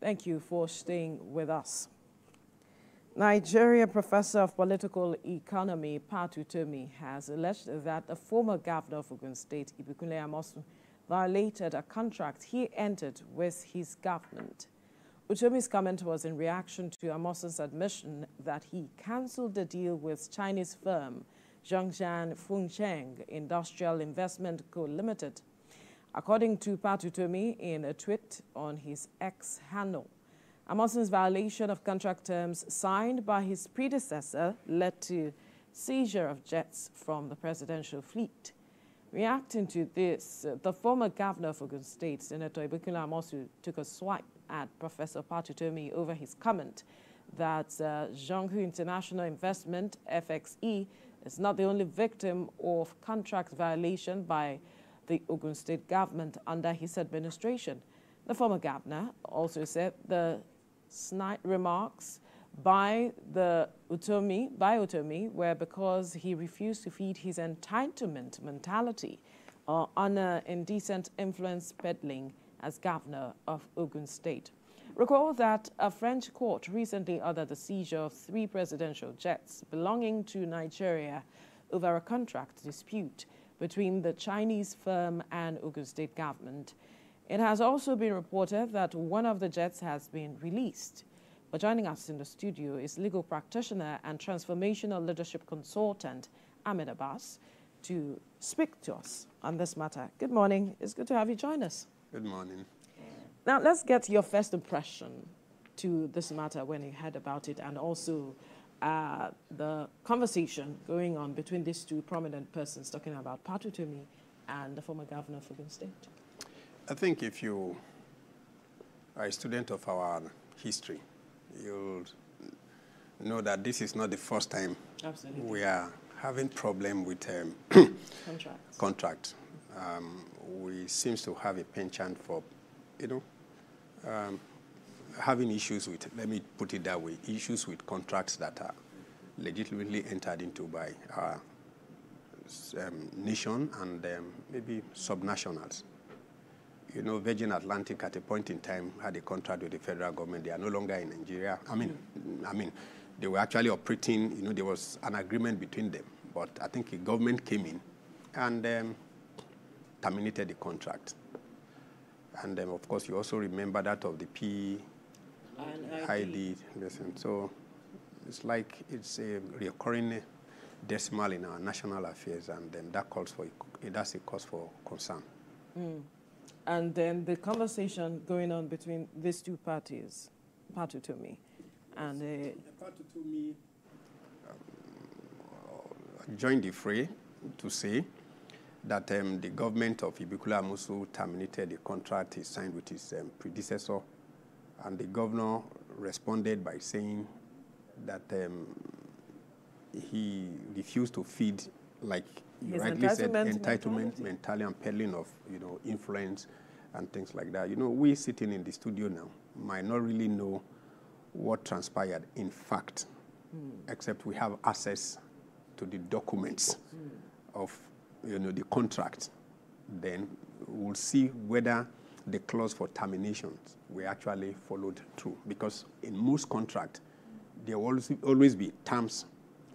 Thank you for staying with us. Nigeria Professor of Political Economy Pat Utomi has alleged that the former governor of Ogun State Ibikunle Amosun violated a contract he entered with his government. Utomi's comment was in reaction to Amosun's admission that he cancelled the deal with Chinese firm Zhongshan Fengcheng Industrial Investment Co. Limited. According to Pat Utomi in a tweet on his X handle, Amosun's violation of contract terms signed by his predecessor led to seizure of jets from the presidential fleet. Reacting to this, the former governor of Ogun State, Senator Ibikunle Amosun, took a swipe at Professor Pat Utomi over his comment that Zhonghu International Investment, FXE, is not the only victim of contract violation by the Ogun State government under his administration. The former governor also said the snide remarks by Utomi were because he refused to feed his entitlement mentality or honor indecent influence peddling as governor of Ogun State. Recall that a French court recently ordered the seizure of 3 presidential jets belonging to Nigeria over a contract dispute between the Chinese firm and Ogun State government. It has also been reported that one of the jets has been released. But joining us in the studio is legal practitioner and transformational leadership consultant Ahmed Abbas to speak to us on this matter. Good morning. It's good to have you join us. Good morning. Now, let's get your first impression to this matter when you heard about it, and also the conversation going on between these two prominent persons talking about Pat Utomi and the former governor of Ogun State. I think if you are a student of our history, you'll know that this is not the first time we are having problem with contract. We seem to have a penchant for, having issues with, let me put it that way, issues with contracts that are legitimately entered into by our nation and maybe subnationals. You know, Virgin Atlantic at a point in time had a contract with the federal government. They are no longer in Nigeria. I mean, they were actually operating, there was an agreement between them. But I think the government came in and terminated the contract. And of course, you also remember that of the PID. Listen, so it's like it's a recurring decimal in our national affairs, and that's a cause for concern. Mm. And then the conversation going on between these two parties, Pat Utomi and Pat Utomi joined the fray to say that the government of Ibikunle Amosun terminated the contract he signed with his predecessor, and the governor responded by saying that he refused to feed, like you rightly said, entitlement mentality and peddling of influence and things like that. We sitting in the studio now might not really know what transpired in fact, except we have access to the documents of the contract. Then we'll see whether the clause for terminations were actually followed through, because in most contracts there will always be terms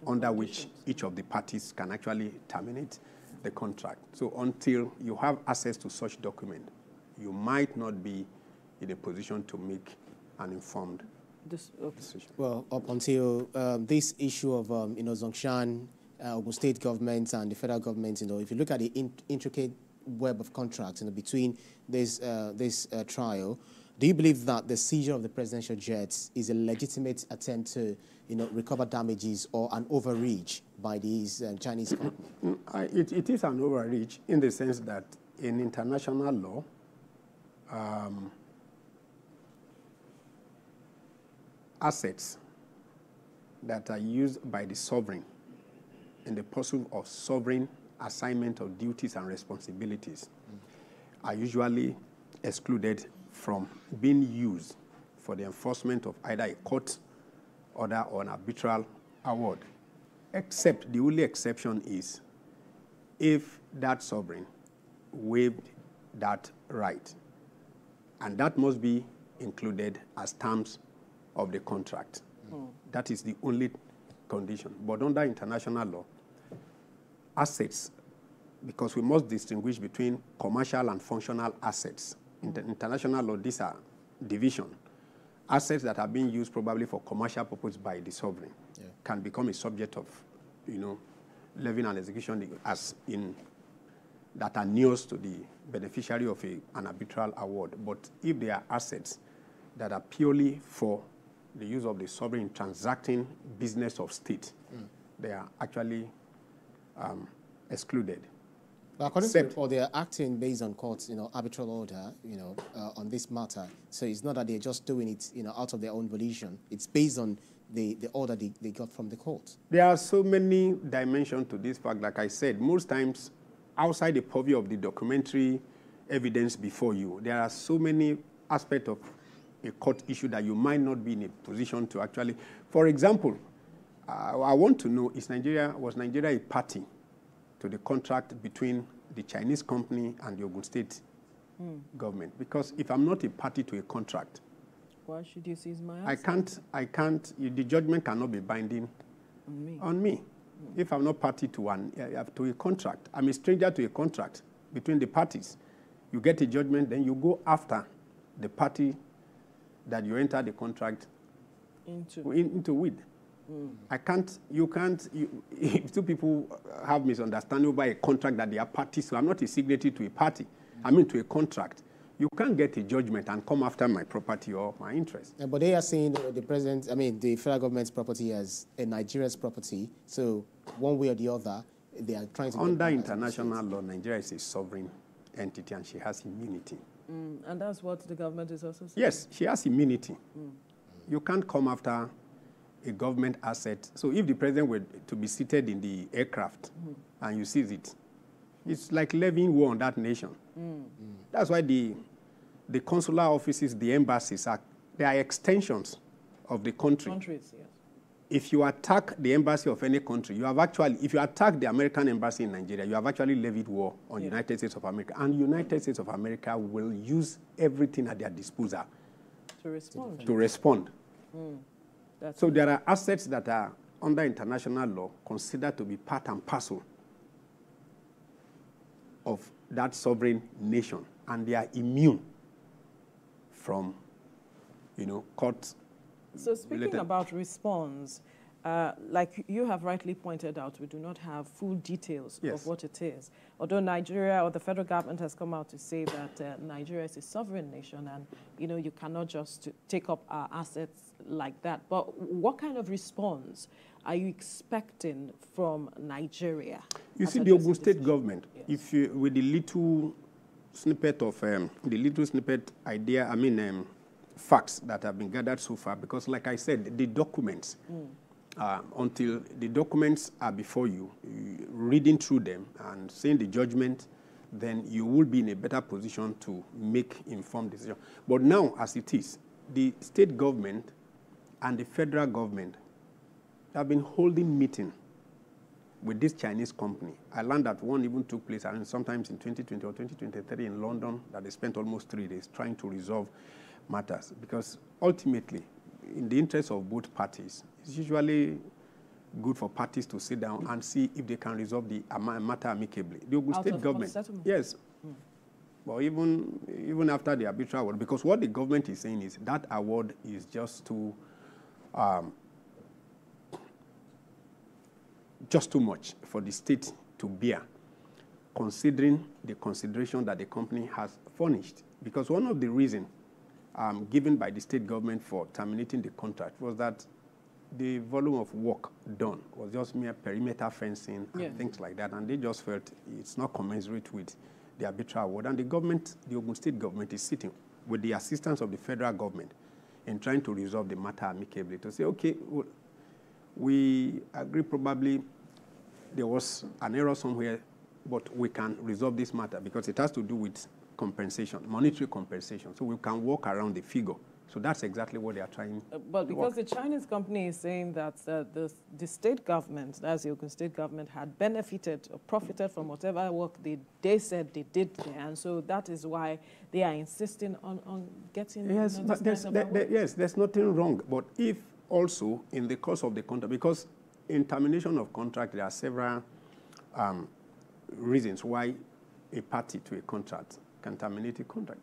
under which each of the parties can actually terminate the contract. So until you have access to such document, you might not be in a position to make an informed decision. Well, up until this issue of Zhongshan, Ogun State government and the federal government, if you look at the intricate web of contracts between this trial, do you believe that the seizure of the presidential jets is a legitimate attempt to recover damages or an overreach by these Chinese companies? It is an overreach in the sense that in international law, assets that are used by the sovereign in the pursuit of sovereign assignment of duties and responsibilities are usually excluded from being used for the enforcement of either a court order or an arbitral award, except the only exception is if that sovereign waived that right. And that must be included as terms of the contract. That is the only condition. But under international law, assets, because we must distinguish between commercial and functional assets. In international law, these are division. Assets that are being used probably for commercial purpose by the sovereign can become a subject of, levying and execution as in that are nearest to the beneficiary of an arbitral award. But if they are assets that are purely for the use of the sovereign in transacting business of state, they are actually excluded. But according to the report, they are acting based on court's, arbitral order, on this matter. So it's not that they're just doing it, out of their own volition. It's based on the order they got from the court. There are so many dimensions to this fact. Like I said, most times outside the purview of the documentary evidence before you, there are so many aspects of a court issue that you might not be in a position to actually. For example, I want to know, was Nigeria a party to the contract between the Chinese company and the Ogun State government? Because if I'm not a party to a contract, why should you seize my assets? The judgment cannot be binding on me. If I'm not party to a contract, I'm a stranger to a contract between the parties. You get a judgment, then you go after the party that you enter the contract into with. If two people have misunderstanding over a contract that they are parties to, I'm not a signatory to a party, to a contract. You can't get a judgment and come after my property or my interest. Yeah, but they are saying the federal government's property as a Nigeria's property. So one way or the other, they are trying to. Under international law, Nigeria is a sovereign entity and she has immunity. And that's what the government is also saying? Yes, she has immunity. You can't come after a government asset. So if the president were to be seated in the aircraft and you seize it, it's like levying war on that nation. That's why the consular offices, the embassies, they are extensions of the country. Countries, yes. If you attack the embassy of any country, if you attack the American embassy in Nigeria, you have actually levied war on the United States of America. And the United States of America will use everything at their disposal to respond. So there are assets that are under international law considered to be part and parcel of that sovereign nation, and they are immune from, court. So speaking about response, like you have rightly pointed out, we do not have full details of what it is. Although Nigeria or the federal government has come out to say that Nigeria is a sovereign nation and, you cannot just take up our assets like that. But what kind of response are you expecting from Nigeria? You see, the Ogun State government, with the little snippet of, facts that have been gathered so far, because like I said, the documents, until the documents are before you, reading through them and seeing the judgment, then you will be in a better position to make informed decisions. But now, as it is, the state government and the federal government have been holding meetings with this Chinese company. I learned that one even took place, sometimes in 2020 or 2023 in London, that they spent almost 3 days trying to resolve matters. Because ultimately, in the interest of both parties, it's usually good for parties to sit down and see if they can resolve the matter amicably. The Ogun State government, yes. But even after the arbitral award, because what the government is saying is that award is just too much for the state to bear, considering the consideration that the company has furnished. Because one of the reasons given by the state government for terminating the contract was that the volume of work done was just mere perimeter fencing and things like that, and they just felt it's not commensurate with the arbitral award. And the government, the Ogun State government, is sitting with the assistance of the federal government in trying to resolve the matter amicably, to say, okay, well, we agree probably there was an error somewhere, but we can resolve this matter because it has to do with compensation, monetary compensation. So we can work around the figure So that's exactly what they are trying. But because the Chinese company is saying that the state government, that's the Ogun State government, had benefited or profited from whatever work they said they did there, and so that is why they are insisting on getting. Yes, but there's nothing wrong. But if also in the course of the contract, because in termination of contract there are several reasons why a party to a contract can terminate a contract.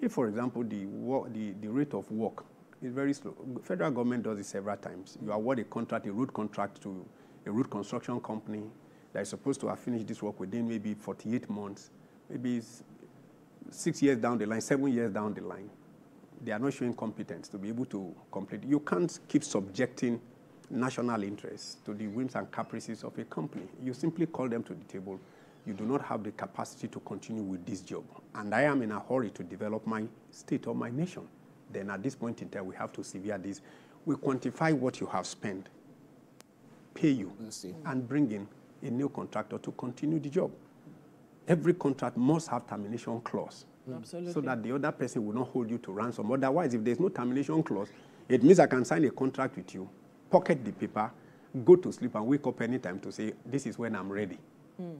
If, for example, the rate of work is very slow, federal government does it several times. You award a contract, a road contract to a road construction company that is supposed to have finished this work within maybe 48 months, maybe 6 years down the line, 7 years down the line. They are not showing competence to be able to complete. You can't keep subjecting national interests to the whims and caprices of a company. You simply call them to the table. You do not have the capacity to continue with this job. And I am in a hurry to develop my state or my nation. Then at this point in time, we have to severe this. We quantify what you have spent, pay you, and bring in a new contractor to continue the job. Every contract must have termination clause. Absolutely. So that the other person will not hold you to ransom. Otherwise, if there's no termination clause, it means I can sign a contract with you, pocket the paper, go to sleep and wake up anytime to say, this is when I'm ready.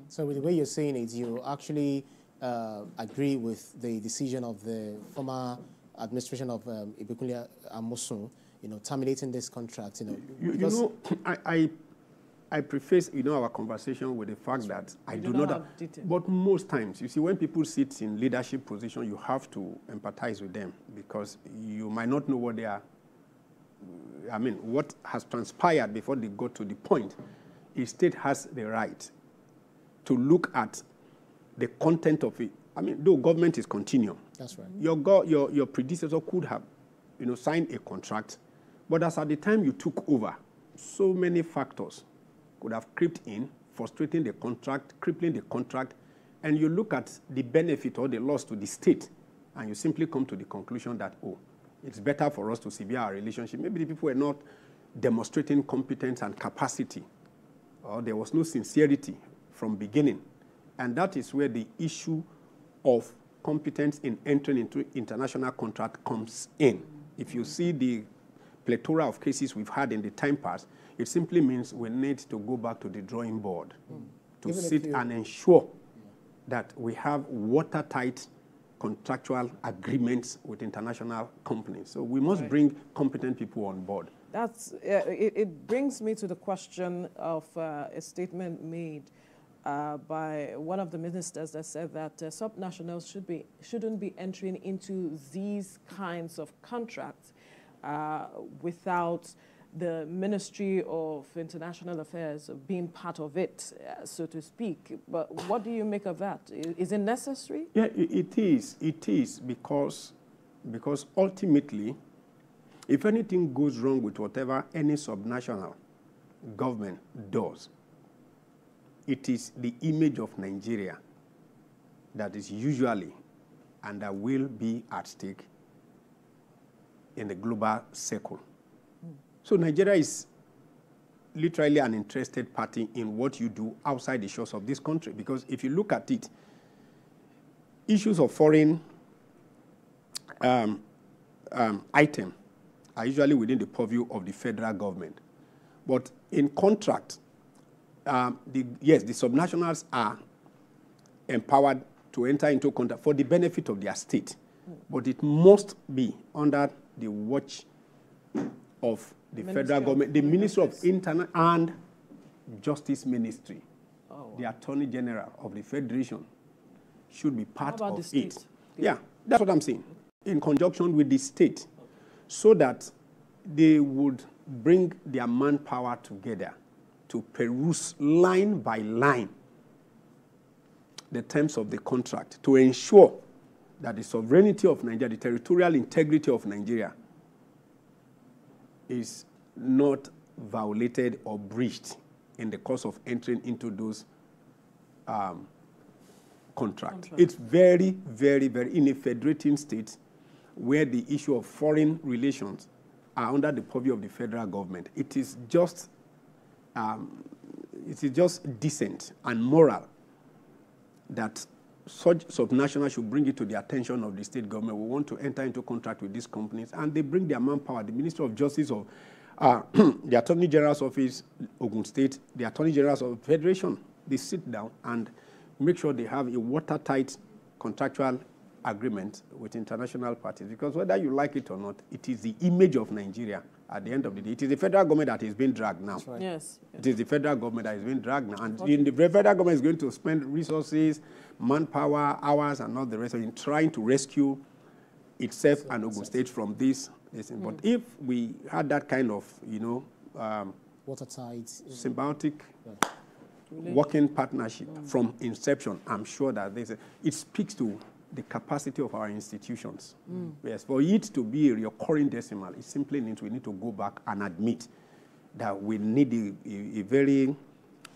So with the way you're saying it, you actually agree with the decision of the former administration of Ibikunle Amosun, terminating this contract. I preface, our conversation with the fact that I do not have detail. But most times, you see, when people sit in leadership position, you have to empathize with them because you might not know what they are. What has transpired before they got to the point. A state has the right to look at the content of it. Though government is continuum. That's right. Your predecessor could have, signed a contract, but as at the time you took over, so many factors could have crept in, frustrating the contract, crippling the contract, and you look at the benefit or the loss to the state, and you simply come to the conclusion that, it's better for us to sever our relationship. Maybe the people were not demonstrating competence and capacity, or there was no sincerity from beginning. And that is where the issue of competence in entering into international contract comes in. If you see the plethora of cases we've had in the time past, it simply means we need to go back to the drawing board to sit and ensure that we have watertight contractual agreements with international companies. So we must bring competent people on board. It brings me to the question of a statement made by one of the ministers that said that subnationals shouldn't be entering into these kinds of contracts without the Ministry of International Affairs being part of it, so to speak. But what do you make of that? Is it necessary? Yeah, it is. It is because ultimately, if anything goes wrong with whatever any subnational government does, it is the image of Nigeria that is usually and that will be at stake in the global circle. So Nigeria is literally an interested party in what you do outside the shores of this country, because if you look at it, issues of foreign item are usually within the purview of the federal government. But in contract, the subnationals are empowered to enter into contract for the benefit of their state. But it must be under the watch of the federal government, the Ministry of Internal and Justice Ministry. The Attorney General of the Federation should be part of it. Yeah, that's what I'm saying. In conjunction with the state, so that they would bring their manpower together to peruse line by line the terms of the contract to ensure that the sovereignty of Nigeria, the territorial integrity of Nigeria, is not violated or breached in the course of entering into those contracts. It's very, very, very, in a federating state where the issue of foreign relations are under the purview of the federal government. It is just decent and moral that such subnationals should bring it to the attention of the state government. We want to enter into contract with these companies, and they bring their manpower. The Minister of Justice of the Attorney General's office, Ogun State, the Attorney General's of Federation, they sit down and make sure they have a watertight contractual agreement with international parties, because whether you like it or not, it is the image of Nigeria at the end of the day. It is the federal government that is being dragged now. Right. Yes. It is the federal government that is being dragged now. And the federal government is going to spend resources, manpower, hours, and all the rest of it in trying to rescue itself and Ogun State from this. But if we had that kind of, watertight, symbiotic working partnership from inception, I'm sure that it speaks to the capacity of our institutions. Yes, for it to be a recurring decimal, it simply means we need to go back and admit that we need a very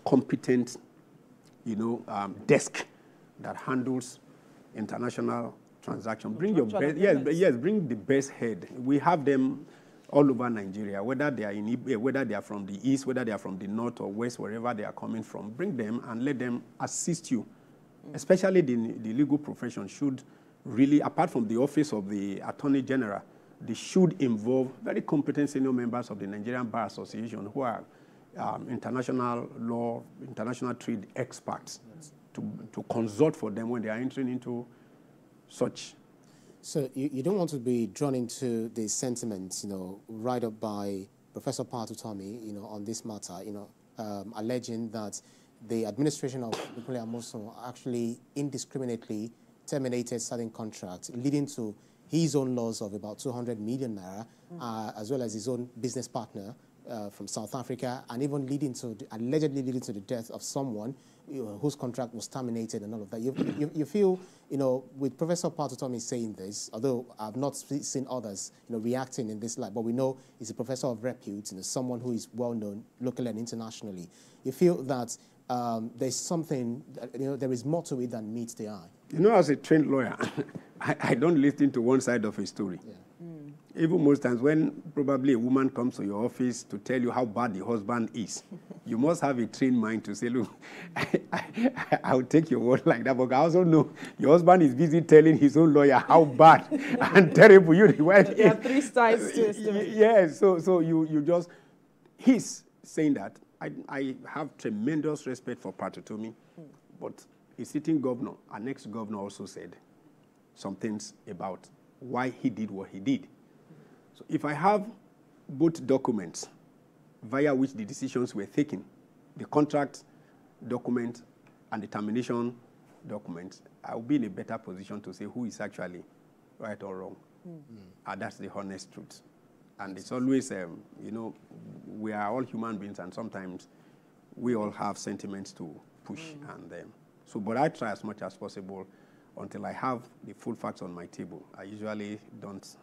competent, desk that handles international transactions. Bring your best, yes, bring the best head. We have them all over Nigeria, whether they are whether they are from the east, whether they are from the north or west, wherever they are coming from. Bring them and let them assist you. Especially the legal profession should really, apart from the office of the Attorney General, they should involve very competent senior members of the Nigerian Bar Association who are international law, international trade experts to consult for them when they are entering into such. So you don't want to be drawn into the sentiments, right up by Professor Pat Utomi, on this matter, alleging that the administration of Ibikunle Amosun actually indiscriminately terminated certain contracts, leading to his own loss of about 200 million naira, as well as his own business partner from South Africa, and even allegedly leading to the death of someone whose contract was terminated and all of that. You feel, with Professor Pat Utomi saying this, although I've not seen others, reacting in this light, but we know he's a professor of repute, someone who is well known locally and internationally. You feel that there's something, there is more to it than meets the eye. As a trained lawyer, I don't listen to one side of a story. Yeah. Even most times when probably a woman comes to your office to tell you how bad the husband is, you must have a trained mind to say, look, I'll take your word like that, but I also know your husband is busy telling his own lawyer how bad and terrible you the wife is. There are three sides to it. Yes, so you just, he's saying that. I have tremendous respect for Pat Utomi, but a sitting governor, an ex-governor also said some things about why he did what he did. So if I have both documents via which the decisions were taken, the contract document and the termination document, I will be in a better position to say who is actually right or wrong. And that's the honest truth. And it's always, we are all human beings, and sometimes we all have sentiments to push. But I try as much as possible until I have the full facts on my table. I usually don't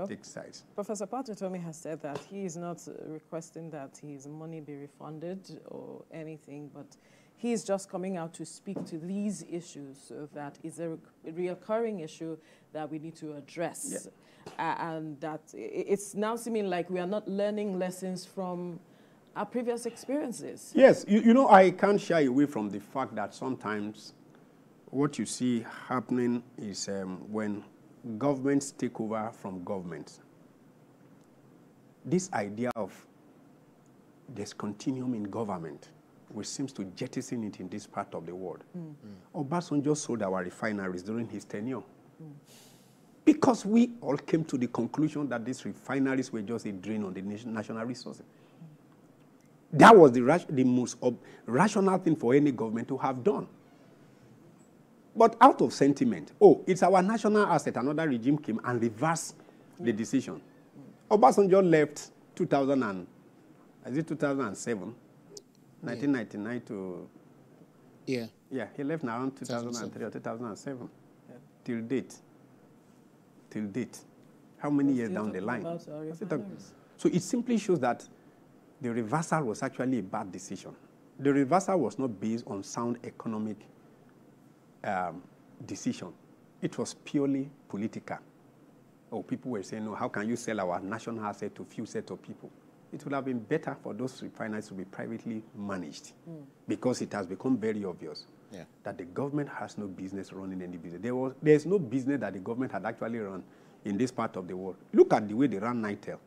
take sides. Professor Pat Utomi has said that he is not requesting that his money be refunded or anything, but he is just coming out to speak to these issues, so that is a recurring issue that we need to address. Yeah. And that it's now seeming like we are not learning lessons from our previous experiences. Yes, I can't shy away from the fact that sometimes what you see happening is when governments take over from governments, this idea of there's continuum in government, which seems to jettison it in this part of the world. Obasanjo sold our refineries during his tenure. Because we all came to the conclusion that these refineries were just a drain on the national resources. That was the most rational thing for any government to have done. But out of sentiment, it's our national asset, another regime came and reversed the decision. Obasanjo left 2007, 1999 to... Yeah. Yeah, he left around 2003 or 2007, till date. How many years down the line? So it simply shows that the reversal was actually a bad decision. The reversal was not based on sound economic decision. It was purely political. People were saying, no, how can you sell our national asset to few set of people? It would have been better for those refineries to be privately managed, because it has become very obvious that the government has no business running any business. There's no business that the government had actually run in this part of the world. Look at the way they ran NITEL.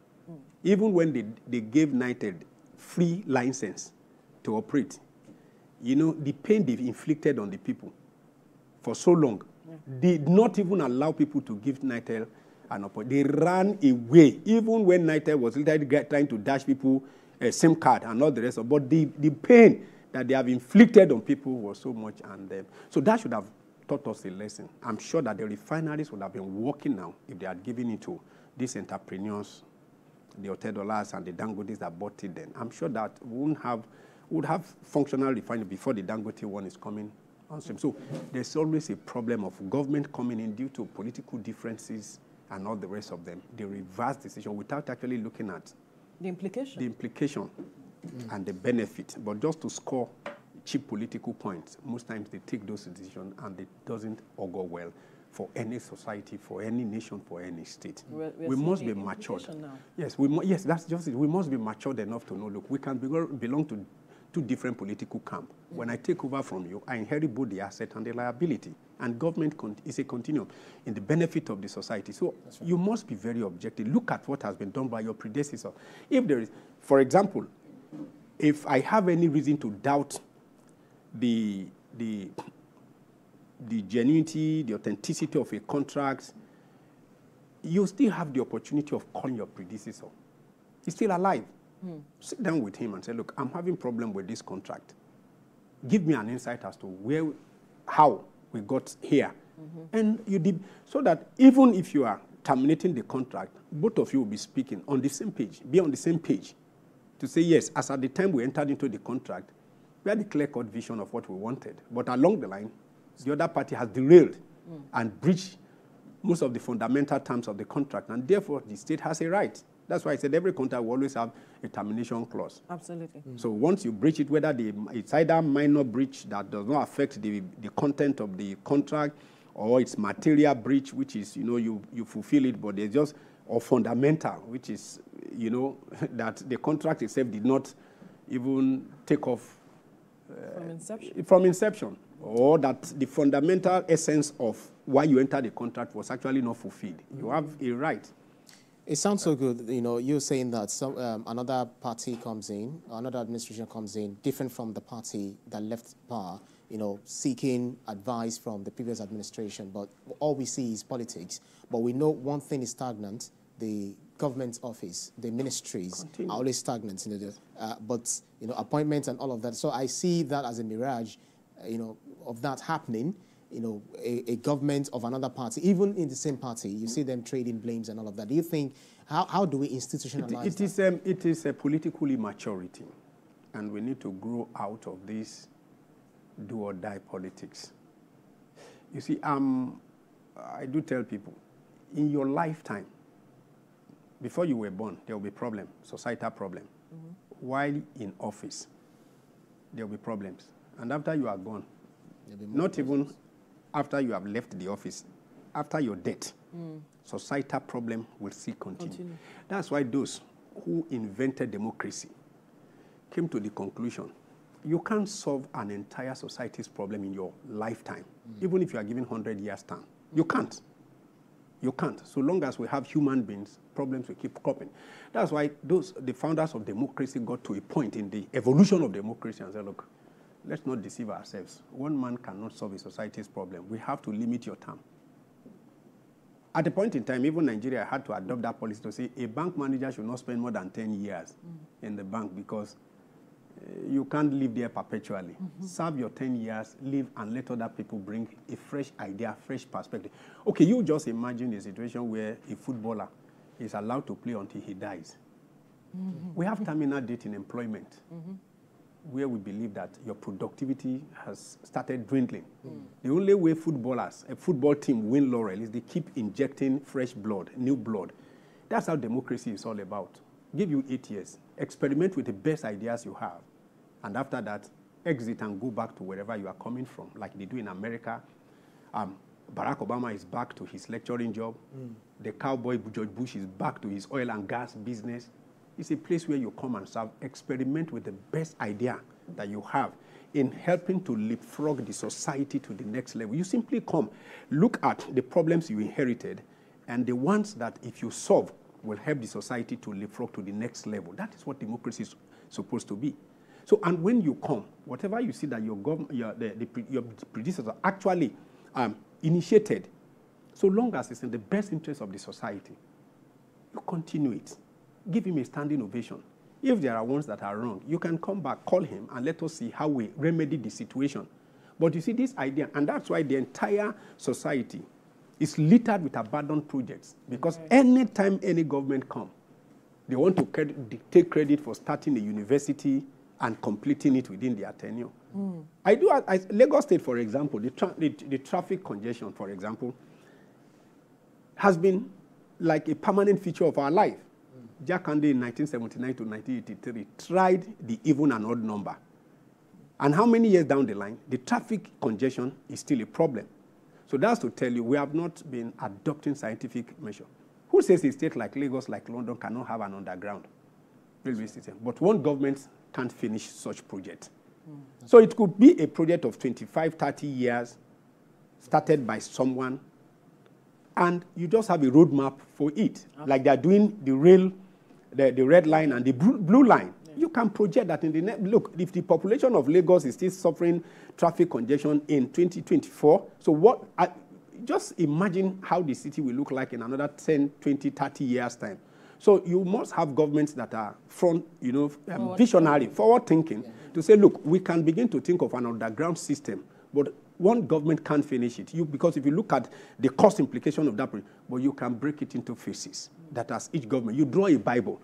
Even when they gave NITEL free license to operate, you know, the pain they've inflicted on the people for so long, did not even allow people to give NITEL an opportunity. They ran away, even when NITEL was literally trying to dash people a SIM card and all the rest of it. But the pain that they have inflicted on people was so much. And so that should have taught us a lesson. I'm sure that the refineries would have been working now if they had given it to these entrepreneurs, the Otedolas and the Dangotes that bought it then. I'm sure that we would have functional refinery before the Dangote one is coming on stream. So there's always a problem of government coming in due to political differences and all the rest of them. They reverse decision without actually looking at the implication. And the benefit. But just to score cheap political points, most times they take those decisions and it doesn't augur well for any society, for any nation, for any state. We must be matured. Yes, yes, that's just it. We must be matured enough to know, look, we can belong to two different political camps. When I take over from you, I inherit both the asset and the liability. And government is a continuum in the benefit of the society. So you must be very objective. Look at what has been done by your predecessor. If there is, for example, if I have any reason to doubt the genuinity, the authenticity of a contract, you still have the opportunity of calling your predecessor. He's still alive. Sit down with him and say, look, I'm having a problem with this contract. Give me an insight as to how we got here. And you did, so that even if you are terminating the contract, both of you will be speaking on the same page, be on the same page to say, yes, as at the time we entered into the contract, we had a clear-cut vision of what we wanted. But along the line, the other party has derailed and breached most of the fundamental terms of the contract, and therefore the state has a right. That's why I said every contract will always have a termination clause. Absolutely. So once you breach it, whether it's either minor breach that does not affect the content of the contract, or it's material breach, which is, you know, you fulfill it, but there's just, or fundamental, which is, you know, that the contract itself did not even take off from inception, or that the fundamental essence of why you entered the contract was actually not fulfilled. You have a right. It sounds so good, you know, you're saying that another party comes in, another administration comes in, different from the party that left power, you know, seeking advice from the previous administration. But all we see is politics. But we know one thing is stagnant: the government office, the ministries are always stagnant. You know, but you know, appointments and all of that. So I see that as a mirage, you know, of that happening. You know, a government of another party, even in the same party, you see them trading blames and all of that. Do you think, how do we institutionalize that? It is a political immaturity, and we need to grow out of this do-or-die politics. You see, I do tell people, in your lifetime, before you were born, there will be problem, societal problem. While in office, there will be problems. And after you are gone, not even after you have left the office, after your death, societal problem will still continue. That's why those who invented democracy came to the conclusion, you can't solve an entire society's problem in your lifetime, even if you are given 100 years time. You can't. You can't. So long as we have human beings, problems will keep cropping. That's why the founders of democracy got to a point in the evolution of democracy and said, look, let's not deceive ourselves. One man cannot solve a society's problem. We have to limit your term. At a point in time, even Nigeria had to adopt that policy to say a bank manager should not spend more than 10 years in the bank, because you can't live there perpetually. Serve your 10 years, live, and let other people bring a fresh idea, fresh perspective. Okay, you just imagine a situation where a footballer is allowed to play until he dies. We have terminal date in employment, where we believe that your productivity has started dwindling. The only way a football team win laurel is they keep injecting fresh blood, new blood. That's how democracy is all about. Give you 8 years. Experiment with the best ideas you have. And after that, exit and go back to wherever you are coming from, like they do in America. Barack Obama is back to his lecturing job. The cowboy George Bush is back to his oil and gas business. It's a place where you come and serve, experiment with the best idea that you have in helping to leapfrog the society to the next level. You simply come, look at the problems you inherited, and the ones that if you solve will help the society to leapfrog to the next level. That is what democracy is supposed to be. So, and when you come, whatever you see that your predecessor actually initiated, so long as it's in the best interest of the society, you continue it. Give him a standing ovation. If there are ones that are wrong, you can come back, call him, and let us see how we remedy the situation. But you see this idea, and that's why the entire society is littered with abandoned projects. Because anytime any government comes, they want to take credit for starting a university and completing it within their tenure. Lagos State, for example, the traffic congestion, for example, has been like a permanent feature of our life. Jakande in 1979 to 1983 tried the even and odd number. And how many years down the line, the traffic congestion is still a problem. So that's to tell you, we have not been adopting scientific measure. Who says a state like Lagos, like London, cannot have an underground railway system? But one government can't finish such project. So it could be a project of 25, 30 years, started by someone, and you just have a roadmap for it. Like they're doing the rail, the red line and the blue line. You can project that in the next. Look, if the population of Lagos is still suffering traffic congestion in 2024, so what? Just imagine how the city will look like in another 10, 20, 30 years' time. So you must have governments that are visionary, forward-thinking, to say, look, we can begin to think of an underground system, but one government can't finish it. Because if you look at the cost implication of that, but you can break it into phases. That as each government, you draw a Bible,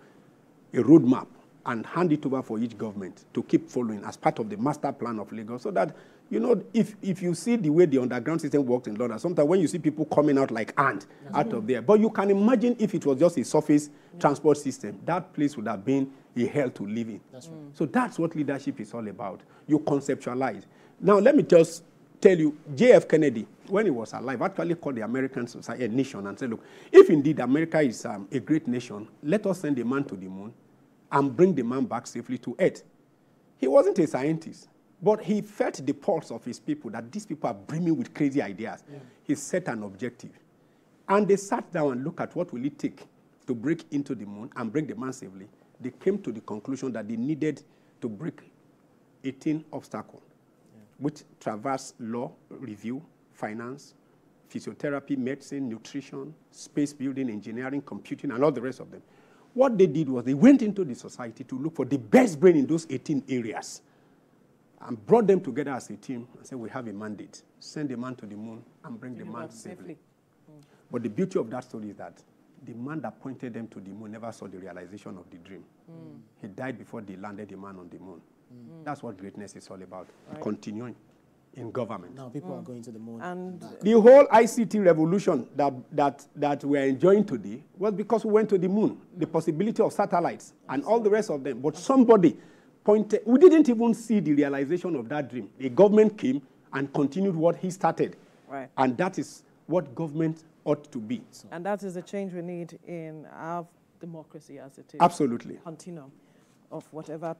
a roadmap, and hand it over for each government to keep following as part of the master plan of Lagos, so that, if you see the way the underground system works in London, sometimes when you see people coming out like ants out of there, but you can imagine if it was just a surface transport system, that place would have been a hell to live in. That's right. So that's what leadership is all about. You conceptualize. Now, let me just tell you, J.F. Kennedy, when he was alive, actually called the American society a nation and said, look, if indeed America is a great nation, let us send a man to the moon and bring the man back safely to Earth. He wasn't a scientist, but he felt the pulse of his people, that these people are brimming with crazy ideas. He set an objective. And they sat down and looked at what will it take to break into the moon and bring the man safely. They came to the conclusion that they needed to break 18 obstacles, which traverse law, review, finance, physiotherapy, medicine, nutrition, space building, engineering, computing, and all the rest of them. What they did was they went into the society to look for the best brain in those 18 areas and brought them together as a team and said, we have a mandate. Send a man to the moon and bring the man safely. But the beauty of that story is that the man that pointed them to the moon never saw the realization of the dream. He died before they landed the man on the moon. That's what greatness is all about, continuing in government. Now people are going to the moon. And the whole ICT revolution that we're enjoying today was because we went to the moon, the possibility of satellites and all the rest of them. But somebody pointed, we didn't even see the realization of that dream. The government came and continued what he started. And that is what government ought to be. And that is the change we need in our democracy as it is. Absolutely. Continuum of whatever